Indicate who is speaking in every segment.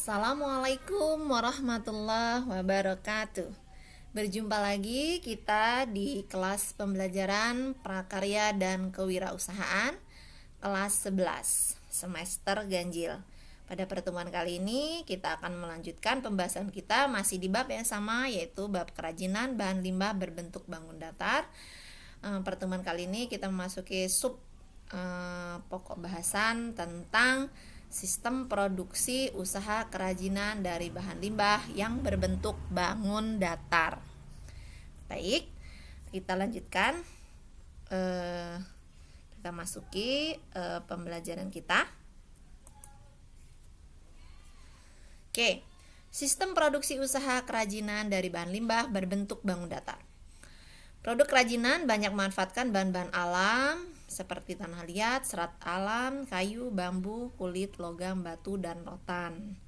Speaker 1: Assalamualaikum warahmatullahi wabarakatuh. Berjumpa lagi kita di kelas pembelajaran prakarya dan kewirausahaan kelas 11 semester ganjil. Pada pertemuan kali ini kita akan melanjutkan pembahasan kita masih di bab yang sama, yaitu bab kerajinan bahan limbah berbentuk bangun datar. Pertemuan kali ini kita memasuki pokok bahasan tentang sistem produksi usaha kerajinan dari bahan limbah yang berbentuk bangun datar. Baik, kita lanjutkan. Kita masuki pembelajaran kita. Oke, sistem produksi usaha kerajinan dari bahan limbah berbentuk bangun datar. Produk kerajinan banyak memanfaatkan bahan-bahan alam seperti tanah liat, serat alam, kayu, bambu, kulit, logam, batu, dan rotan.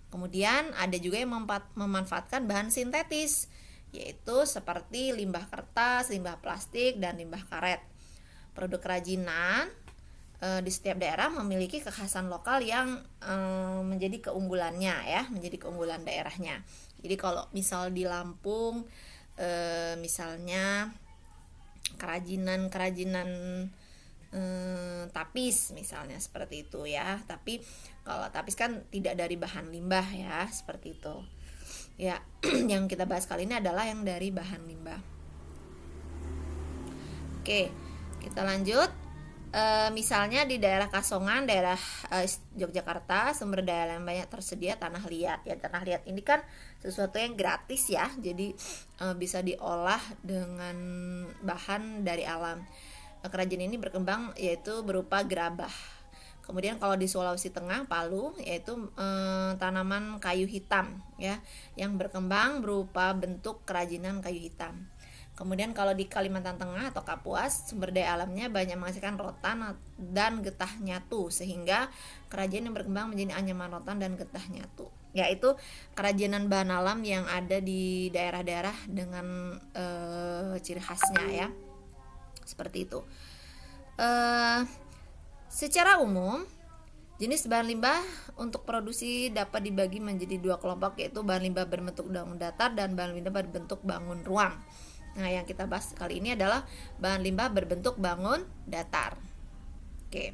Speaker 1: Kemudian ada juga yang memanfaatkan bahan sintetis, yaitu seperti limbah kertas, limbah plastik, dan limbah karet. Produk kerajinan di setiap daerah memiliki kekhasan lokal yang menjadi keunggulannya, ya, menjadi keunggulan daerahnya. Jadi kalau misal di Lampung, misalnya kerajinan tapis misalnya, seperti itu ya. Tapi kalau tapis kan tidak dari bahan limbah, ya, seperti itu ya. Yang kita bahas kali ini adalah yang dari bahan limbah. Oke, kita lanjut. Misalnya di daerah Kasongan, daerah Yogyakarta, sumber daya alam banyak tersedia tanah liat. Ya, tanah liat ini kan sesuatu yang gratis, ya, jadi bisa diolah dengan bahan dari alam. Kerajinan ini berkembang yaitu berupa gerabah. Kemudian kalau di Sulawesi Tengah, Palu, yaitu tanaman kayu hitam, ya, yang berkembang berupa bentuk kerajinan kayu hitam. Kemudian kalau di Kalimantan Tengah atau Kapuas, sumber daya alamnya banyak menghasilkan rotan dan getah nyatu, sehingga kerajinan yang berkembang menjadi anyaman rotan dan getah nyatu, yaitu kerajinan bahan alam yang ada di daerah-daerah dengan ciri khasnya, ya, seperti itu. Secara umum, jenis bahan limbah untuk produksi dapat dibagi menjadi dua kelompok, yaitu bahan limbah berbentuk bangun datar dan bahan limbah berbentuk bangun ruang. Nah, yang kita bahas kali ini adalah bahan limbah berbentuk bangun datar. Oke.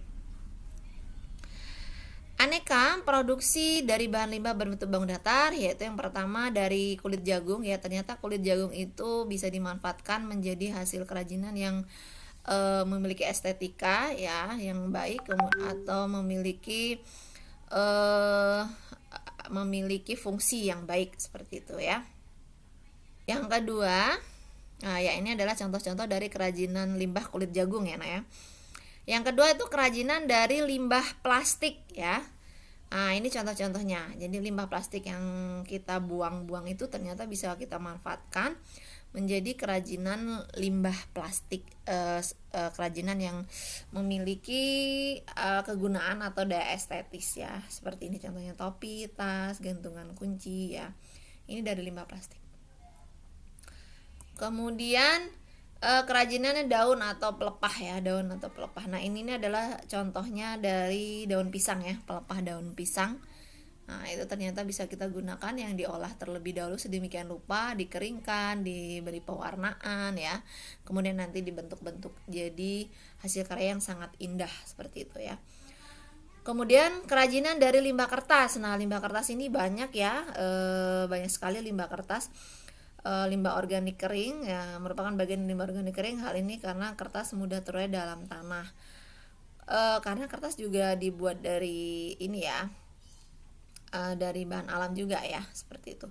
Speaker 1: Aneka produksi dari bahan limbah berbentuk bangun datar, yaitu yang pertama dari kulit jagung, ya. Ternyata kulit jagung itu bisa dimanfaatkan menjadi hasil kerajinan yang memiliki estetika, ya, yang baik, atau memiliki fungsi yang baik, seperti itu, ya. Yang kedua, ya, ini adalah contoh-contoh dari kerajinan limbah kulit jagung, ya, ya. Yang kedua itu kerajinan dari limbah plastik, ya. Ini contoh-contohnya. Jadi limbah plastik yang kita buang-buang itu ternyata bisa kita manfaatkan menjadi kerajinan limbah plastik, kerajinan yang memiliki kegunaan atau daya estetis, ya. Seperti ini contohnya, topi, tas, gantungan kunci, ya. Ini dari limbah plastik. Kemudian kerajinannya daun atau pelepah, ya, daun atau pelepah. Nah, ini adalah contohnya dari daun pisang, ya, pelepah daun pisang. Nah, itu ternyata bisa kita gunakan yang diolah terlebih dahulu sedemikian rupa, dikeringkan, diberi pewarnaan, ya. Kemudian nanti dibentuk-bentuk jadi hasil karya yang sangat indah, seperti itu, ya. Kemudian kerajinan dari limbah kertas. Nah, limbah kertas ini banyak, ya, banyak sekali limbah kertas. Limbah organik kering, ya, merupakan bagian limbah organik kering. Hal ini karena kertas mudah terurai dalam tanah. Karena kertas juga dibuat dari ini, ya, dari bahan alam juga, ya, seperti itu.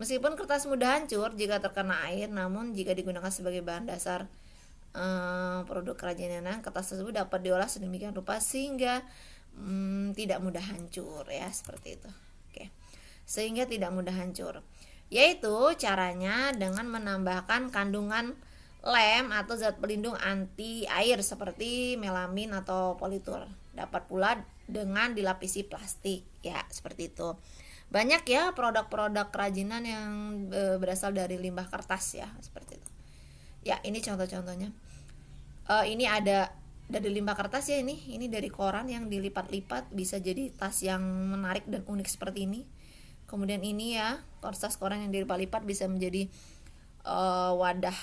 Speaker 1: Meskipun kertas mudah hancur jika terkena air, namun jika digunakan sebagai bahan dasar produk kerajinan, kertas tersebut dapat diolah sedemikian rupa sehingga tidak mudah hancur, ya, seperti itu. Oke. Sehingga tidak mudah hancur. Yaitu caranya dengan menambahkan kandungan lem atau zat pelindung anti air seperti melamin atau politur. Dapat pula dengan dilapisi plastik, ya, seperti itu. Banyak, ya, produk-produk kerajinan yang berasal dari limbah kertas, ya, seperti itu. Ya, ini contoh-contohnya. Ini ada dari limbah kertas, ya, ini dari koran yang dilipat-lipat bisa jadi tas yang menarik dan unik seperti ini. Kemudian ini ya, kertas koran yang dilipat-lipat bisa menjadi wadah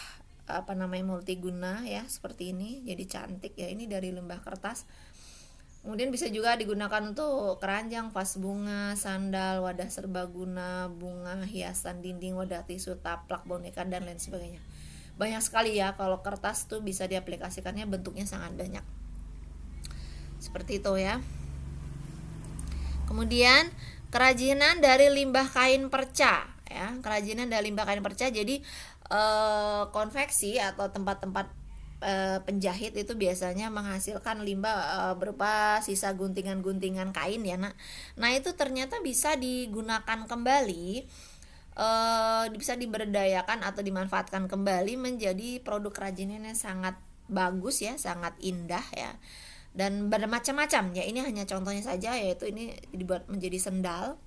Speaker 1: multiguna ya, seperti ini. Jadi cantik ya, ini dari limbah kertas. Kemudian bisa juga digunakan untuk keranjang, vas bunga, sandal, wadah serbaguna, bunga, hiasan dinding, wadah tisu, taplak, boneka, dan lain sebagainya. Banyak sekali ya, kalau kertas tuh bisa diaplikasikannya, bentuknya sangat banyak. Seperti itu ya. Kemudian kerajinan dari limbah kain perca ya, kerajinan dari limbah kain perca. Jadi konveksi atau tempat-tempat penjahit itu biasanya menghasilkan limbah berupa sisa guntingan-guntingan kain ya. Nah itu ternyata bisa digunakan kembali, bisa diberdayakan atau dimanfaatkan kembali menjadi produk kerajinan yang sangat bagus ya, sangat indah ya, dan bermacam-macam ya. Ini hanya contohnya saja, yaitu ini dibuat menjadi sendal.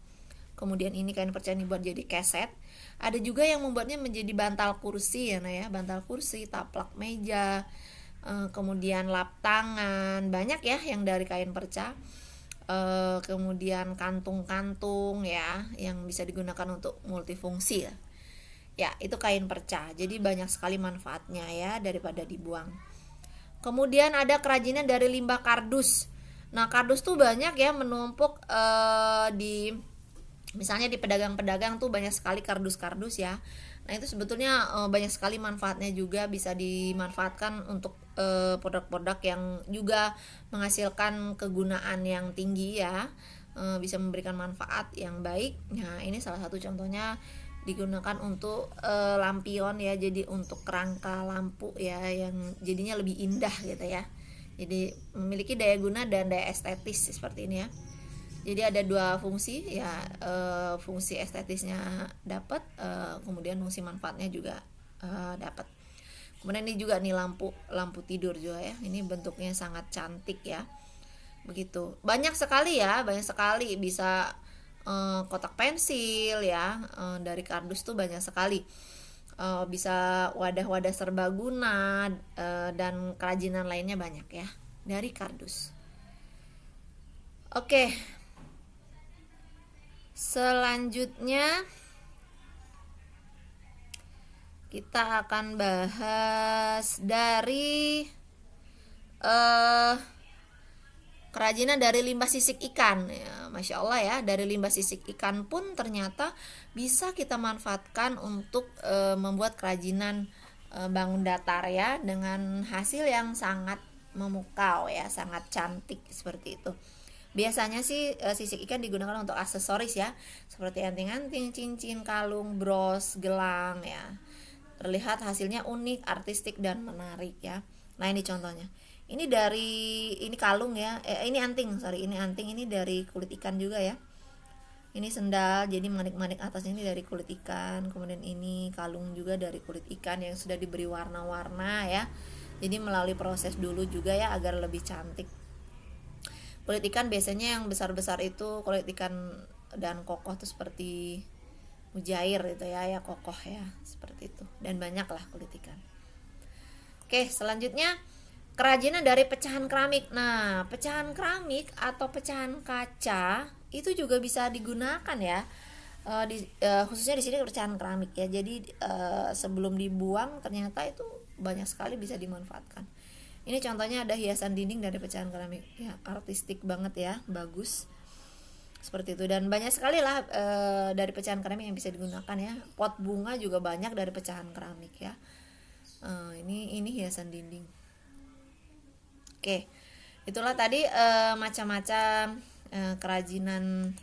Speaker 1: Kemudian ini kain perca dibuat jadi keset. Ada juga yang membuatnya menjadi bantal kursi ya, bantal kursi, taplak meja, kemudian lap tangan, banyak ya yang dari kain perca. Kemudian kantung-kantung ya, yang bisa digunakan untuk multifungsi ya. Ya, itu kain perca. Jadi banyak sekali manfaatnya ya, daripada dibuang. Kemudian ada kerajinan dari limbah kardus. Nah, kardus tuh banyak ya menumpuk misalnya di pedagang-pedagang tuh banyak sekali kardus-kardus ya. Nah itu sebetulnya banyak sekali manfaatnya, juga bisa dimanfaatkan untuk produk-produk yang juga menghasilkan kegunaan yang tinggi ya, bisa memberikan manfaat yang baik. Nah ini salah satu contohnya, digunakan untuk lampion ya, jadi untuk kerangka lampu ya, yang jadinya lebih indah gitu ya. Jadi memiliki daya guna dan daya estetis seperti ini ya. Jadi ada dua fungsi ya, fungsi estetisnya dapat, kemudian fungsi manfaatnya juga dapat. Kemudian ini juga nih lampu tidur juga ya, ini bentuknya sangat cantik ya, begitu. Banyak sekali ya, banyak sekali, bisa kotak pensil ya, dari kardus tuh banyak sekali. Bisa wadah-wadah serbaguna, dan kerajinan lainnya banyak ya dari kardus. Oke. Selanjutnya kita akan bahas dari kerajinan dari limbah sisik ikan ya. Masya Allah ya, dari limbah sisik ikan pun ternyata bisa kita manfaatkan untuk membuat kerajinan bangun datar ya, dengan hasil yang sangat memukau ya, sangat cantik seperti itu. Biasanya sih sisik ikan digunakan untuk aksesoris ya, seperti anting-anting, cincin, kalung, bros, gelang ya. Terlihat hasilnya unik, artistik, dan menarik ya. Nah ini contohnya. Ini kalung ya, ini anting, ini dari kulit ikan juga ya. Ini sendal, jadi manik-manik atasnya ini dari kulit ikan. Kemudian ini kalung juga dari kulit ikan yang sudah diberi warna-warna ya. Jadi melalui proses dulu juga ya, agar lebih cantik. Kulit ikan biasanya yang besar-besar itu kulit ikan dan kokoh tuh seperti mujair gitu ya, kokoh ya, seperti itu. Dan banyak lah kulit ikan. Oke, selanjutnya kerajinan dari pecahan keramik. Nah, pecahan keramik atau pecahan kaca itu juga bisa digunakan ya. Khususnya di sini pecahan keramik ya. Jadi sebelum dibuang ternyata itu banyak sekali bisa dimanfaatkan. Ini contohnya ada hiasan dinding dari pecahan keramik ya, artistik banget ya, bagus seperti itu. Dan banyak sekali lah dari pecahan keramik yang bisa digunakan ya. Pot bunga juga banyak dari pecahan keramik ya. Ini hiasan dinding. Oke, itulah tadi macam-macam kerajinan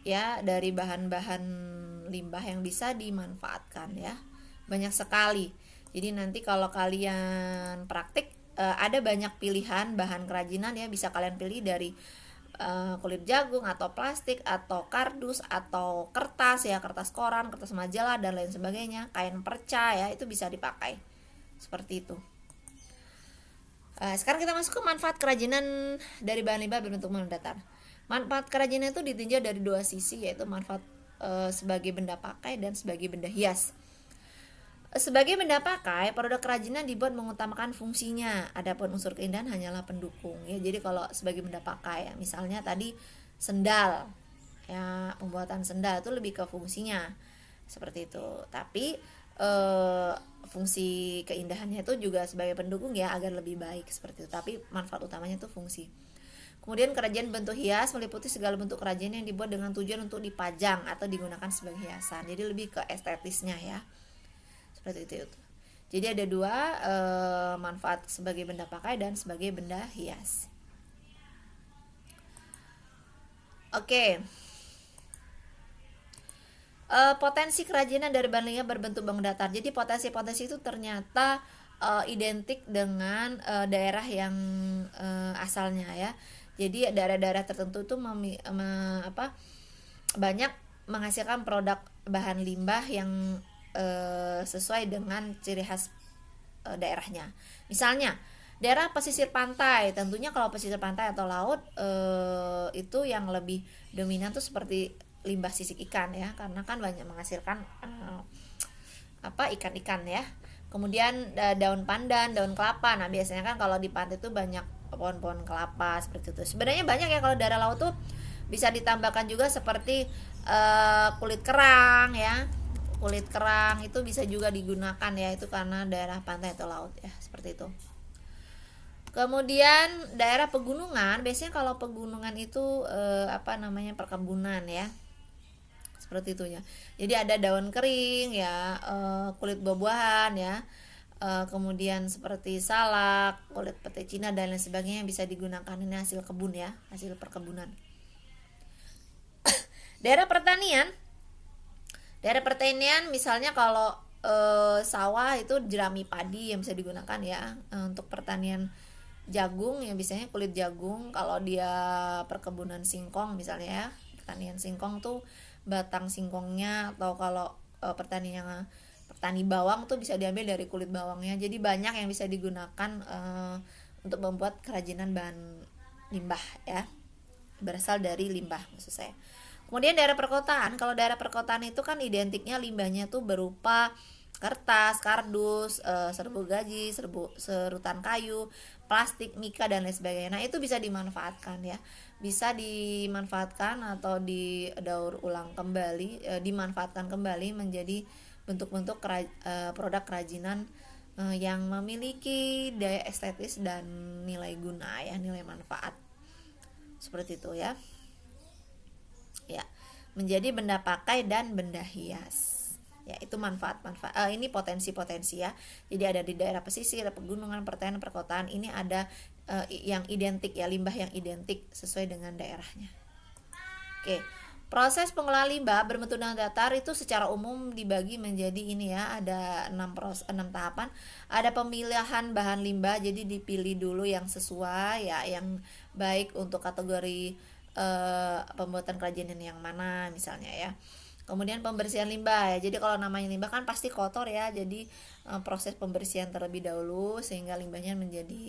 Speaker 1: ya dari bahan-bahan limbah yang bisa dimanfaatkan ya, banyak sekali. Jadi nanti kalau kalian praktik, ada banyak pilihan bahan kerajinan ya, bisa kalian pilih dari kulit jagung atau plastik atau kardus atau kertas ya, kertas koran, kertas majalah dan lain sebagainya, kain perca ya, itu bisa dipakai seperti itu. Sekarang kita masuk ke manfaat kerajinan dari bahan limbah berbentuk bangun datar. Manfaat kerajinan itu ditinjau dari dua sisi, yaitu manfaat sebagai benda pakai dan sebagai benda hias. Sebagai benda pakai, produk kerajinan dibuat mengutamakan fungsinya. Adapun unsur keindahan hanyalah pendukung ya. Jadi kalau sebagai benda pakai ya, misalnya tadi sendal ya, pembuatan sendal itu lebih ke fungsinya seperti itu. Tapi fungsi keindahannya itu juga sebagai pendukung ya, agar lebih baik seperti itu. Tapi manfaat utamanya itu fungsi. Kemudian kerajinan bentuk hias meliputi segala bentuk kerajinan yang dibuat dengan tujuan untuk dipajang atau digunakan sebagai hiasan. Jadi lebih ke estetisnya ya, seperti itu. Jadi ada dua, manfaat sebagai benda pakai dan sebagai benda hias. Oke. Potensi kerajinan dari bahan limbah berbentuk bangun datar. Jadi potensi-potensi itu ternyata identik dengan daerah yang asalnya ya. Jadi daerah-daerah tertentu itu banyak menghasilkan produk bahan limbah yang sesuai dengan ciri khas daerahnya. Misalnya daerah pesisir pantai, tentunya kalau pesisir pantai atau laut itu yang lebih dominan tuh seperti limbah sisik ikan ya, karena kan banyak menghasilkan ikan-ikan ya. Kemudian daun pandan, daun kelapa. Nah biasanya kan kalau di pantai tuh banyak pohon-pohon kelapa seperti itu. Sebenarnya banyak ya, kalau daerah laut tuh bisa ditambahkan juga seperti kulit kerang ya. Kulit kerang itu bisa juga digunakan ya, itu karena daerah pantai atau laut ya, seperti itu. Kemudian daerah pegunungan, biasanya kalau pegunungan itu perkebunan ya, seperti itu ya. Jadi ada daun kering ya, kulit buah-buahan ya, kemudian seperti salak, kulit pete Cina dan lain sebagainya yang bisa digunakan. Ini hasil kebun ya, hasil perkebunan. Daerah pertanian misalnya kalau sawah itu jerami padi yang bisa digunakan ya. Untuk pertanian jagung ya, biasanya kulit jagung. Kalau dia perkebunan singkong misalnya ya, pertanian singkong tuh batang singkongnya, atau kalau petani bawang tuh bisa diambil dari kulit bawangnya. Jadi banyak yang bisa digunakan untuk membuat kerajinan bahan limbah ya, berasal dari limbah maksud saya. Kemudian daerah perkotaan, kalau daerah perkotaan itu kan identiknya limbahnya tuh berupa kertas, kardus, serbuk gaji, serutan kayu, plastik, mika dan lain sebagainya. Nah itu bisa dimanfaatkan ya, bisa dimanfaatkan atau didaur ulang kembali, dimanfaatkan kembali menjadi bentuk-bentuk produk kerajinan yang memiliki daya estetis dan nilai guna ya, nilai manfaat seperti itu ya. Ya, menjadi benda pakai dan benda hias. Ya, itu manfaat-manfaat. Ini potensi-potensi ya. Jadi ada di daerah pesisir, pegunungan, pertanian, perkotaan. Ini ada yang identik ya, limbah yang identik sesuai dengan daerahnya. Oke. Proses pengolahan limbah berbentuk datar itu secara umum dibagi menjadi ini ya, ada 6 tahapan. Ada pemilihan bahan limbah, jadi dipilih dulu yang sesuai ya, yang baik untuk kategori pembuatan kerajinan yang mana misalnya ya. Kemudian pembersihan limbah ya, jadi kalau namanya limbah kan pasti kotor ya, jadi proses pembersihan terlebih dahulu sehingga limbahnya menjadi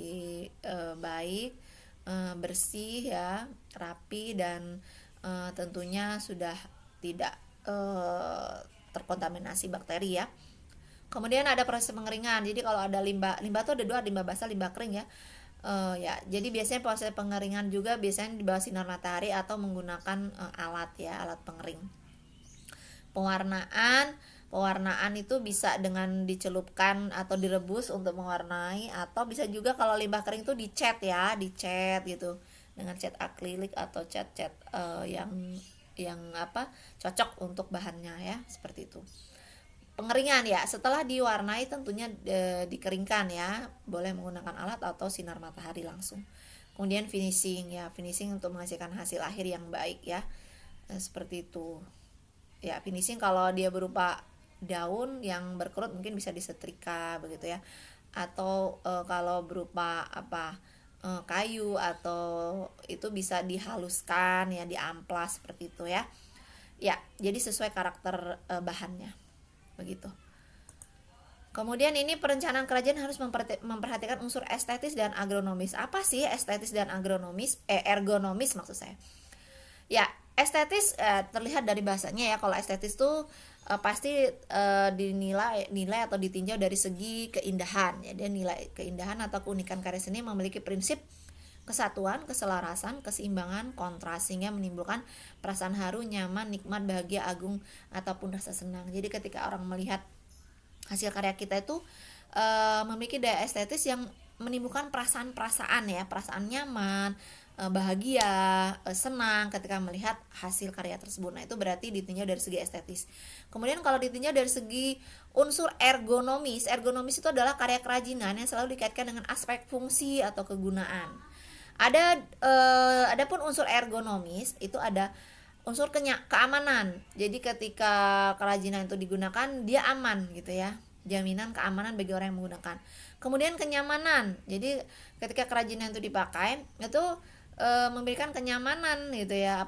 Speaker 1: baik, bersih ya, rapi, dan tentunya sudah tidak terkontaminasi bakteri ya. Kemudian ada proses pengeringan, jadi kalau ada limbah tuh ada dua, limbah basah, limbah kering ya. Ya, jadi biasanya proses pengeringan juga biasanya di bawah sinar matahari atau menggunakan alat pengering. Pewarnaan itu bisa dengan dicelupkan atau direbus untuk mewarnai, atau bisa juga kalau limbah kering itu dicat gitu dengan cat akrilik atau cat yang cocok untuk bahannya ya, seperti itu. Pengeringan ya, setelah diwarnai tentunya dikeringkan ya, boleh menggunakan alat atau sinar matahari langsung. Kemudian finishing untuk menghasilkan hasil akhir yang baik ya, seperti itu ya. Finishing kalau dia berupa daun yang berkerut mungkin bisa disetrika begitu ya, atau kalau berupa kayu atau itu bisa dihaluskan ya, diamplas seperti itu ya. Ya, jadi sesuai karakter bahannya begitu. Kemudian ini perencanaan kerajinan harus memperhatikan unsur estetis dan agronomis. Apa sih estetis dan ergonomis maksud saya? Ya, estetis terlihat dari bahasanya ya. Kalau estetis tuh pasti dinilai atau ditinjau dari segi keindahan ya. Dan nilai keindahan atau keunikan karya seni memiliki prinsip kesatuan, keselarasan, keseimbangan, kontras, sehingga menimbulkan perasaan haru, nyaman, nikmat, bahagia, agung, ataupun rasa senang. Jadi ketika orang melihat hasil karya kita itu memiliki daya estetis yang menimbulkan perasaan-perasaan ya, perasaan nyaman, bahagia, senang ketika melihat hasil karya tersebut. Nah, itu berarti ditinjau dari segi estetis. Kemudian kalau ditinjau dari segi unsur ergonomis, ergonomis itu adalah karya kerajinan yang selalu dikaitkan dengan aspek fungsi atau kegunaan. Adapun unsur ergonomis itu ada unsur keamanan. Jadi ketika kerajinan itu digunakan, dia aman gitu ya. Jaminan keamanan bagi orang yang menggunakan. Kemudian kenyamanan. Jadi ketika kerajinan itu dipakai, itu memberikan kenyamanan gitu ya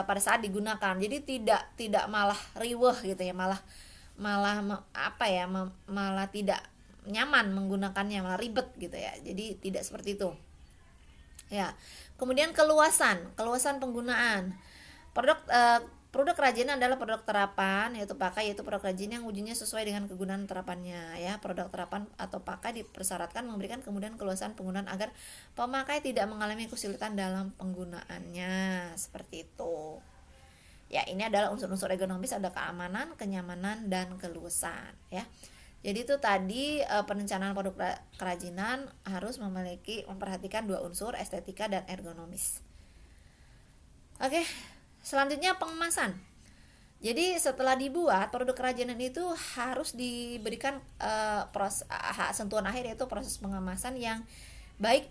Speaker 1: pada saat digunakan. Jadi tidak malah riweh gitu ya, malah malah tidak nyaman menggunakannya, malah ribet gitu ya. Jadi tidak seperti itu. Ya. Kemudian keluasan penggunaan. Produk kerajinan adalah produk terapan, yaitu produk kerajinan yang wujudnya sesuai dengan kegunaan terapannya ya. Produk terapan atau pakai dipersyaratkan memberikan kemudahan keluasan penggunaan agar pemakai tidak mengalami kesulitan dalam penggunaannya, seperti itu. Ya, ini adalah unsur-unsur ergonomis, ada keamanan, kenyamanan, dan keluasan ya. Jadi itu tadi perencanaan produk kerajinan harus memperhatikan dua unsur, estetika dan ergonomis. Oke. Selanjutnya pengemasan. Jadi setelah dibuat, produk kerajinan itu harus diberikan sentuhan akhir, yaitu proses pengemasan yang baik,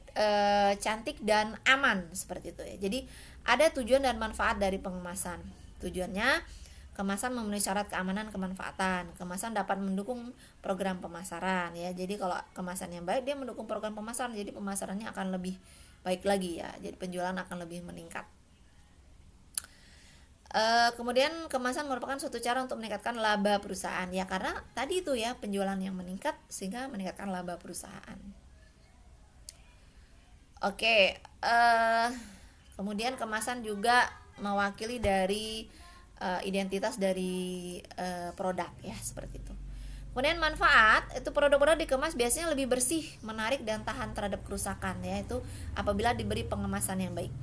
Speaker 1: cantik dan aman, seperti itu ya. Jadi ada tujuan dan manfaat dari pengemasan. Tujuannya, kemasan memenuhi syarat keamanan kemanfaatan. Kemasan dapat mendukung program pemasaran ya. Jadi kalau kemasan yang baik, dia mendukung program pemasaran. Jadi pemasarannya akan lebih baik lagi ya. Jadi penjualan akan lebih meningkat. Kemudian kemasan merupakan suatu cara untuk meningkatkan laba perusahaan ya, karena tadi itu ya, penjualan yang meningkat sehingga meningkatkan laba perusahaan. Oke, kemudian kemasan juga mewakili dari identitas dari produk ya, seperti itu. Kemudian manfaat, itu produk-produk dikemas biasanya lebih bersih, menarik dan tahan terhadap kerusakan ya, itu apabila diberi pengemasan yang baik.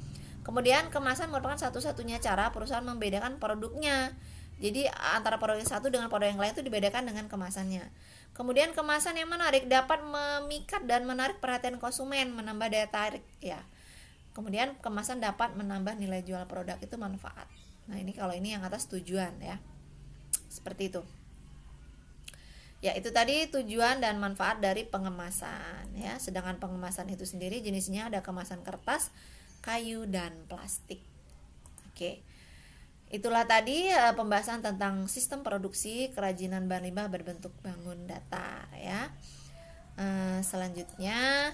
Speaker 1: Kemudian kemasan merupakan satu-satunya cara perusahaan membedakan produknya. Jadi antara produk yang satu dengan produk yang lain itu dibedakan dengan kemasannya. Kemudian kemasan yang menarik dapat memikat dan menarik perhatian konsumen, menambah daya tarik ya. Kemudian kemasan dapat menambah nilai jual produk, itu manfaat. Nah, ini kalau ini yang atas tujuan ya. Seperti itu. Ya, itu tadi tujuan dan manfaat dari pengemasan ya. Sedangkan pengemasan itu sendiri jenisnya ada kemasan kertas, kayu, dan plastik. Oke. Itulah tadi pembahasan tentang sistem produksi kerajinan bahan limbah berbentuk bangun datar ya. Selanjutnya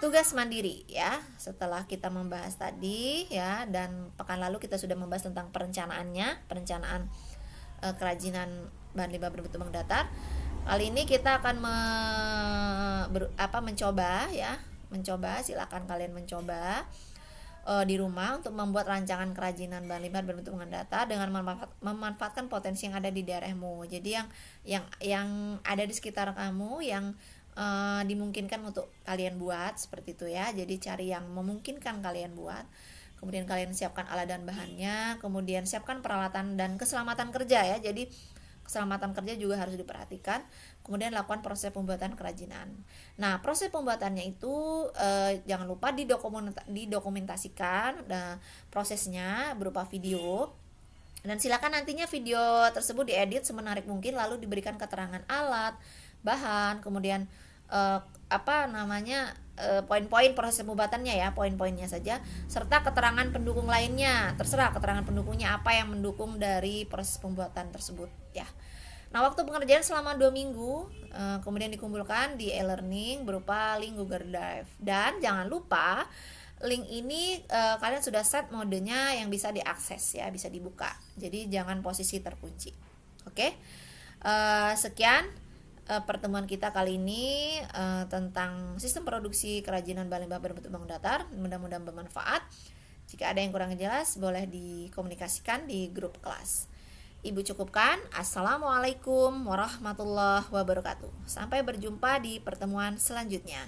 Speaker 1: tugas mandiri ya. Setelah kita membahas tadi ya, dan pekan lalu kita sudah membahas tentang perencanaan kerajinan bahan limbah berbentuk bangun datar. Kali ini kita akan mencoba ya. Silakan kalian mencoba di rumah untuk membuat rancangan kerajinan bahan limbah berbentuk bangun datar dengan memanfaatkan potensi yang ada di daerahmu. Jadi yang ada di sekitar kamu yang dimungkinkan untuk kalian buat, seperti itu ya. Jadi cari yang memungkinkan kalian buat. Kemudian kalian siapkan alat dan bahannya, kemudian siapkan peralatan dan keselamatan kerja ya. Jadi keselamatan kerja juga harus diperhatikan. Kemudian lakukan proses pembuatan kerajinan. Nah, proses pembuatannya itu jangan lupa didokumentasikan prosesnya berupa video. Dan silakan nantinya video tersebut diedit semenarik mungkin, lalu diberikan keterangan alat, bahan, kemudian poin-poin proses pembuatannya ya, poin-poinnya saja, serta keterangan pendukung lainnya. Terserah keterangan pendukungnya apa yang mendukung dari proses pembuatan tersebut ya. Nah, waktu pengerjaan selama 2 minggu, kemudian dikumpulkan di e-learning berupa link Google Drive. Dan jangan lupa link ini kalian sudah set modenya yang bisa diakses ya, bisa dibuka. Jadi jangan posisi terkunci. Oke. Sekian pertemuan kita kali ini tentang sistem produksi kerajinan bahan limbah berbentuk bangun datar. Mudah-mudahan bermanfaat. Jika ada yang kurang jelas, boleh dikomunikasikan di grup kelas. Ibu cukupkan. Assalamualaikum warahmatullahi wabarakatuh. Sampai berjumpa di pertemuan selanjutnya.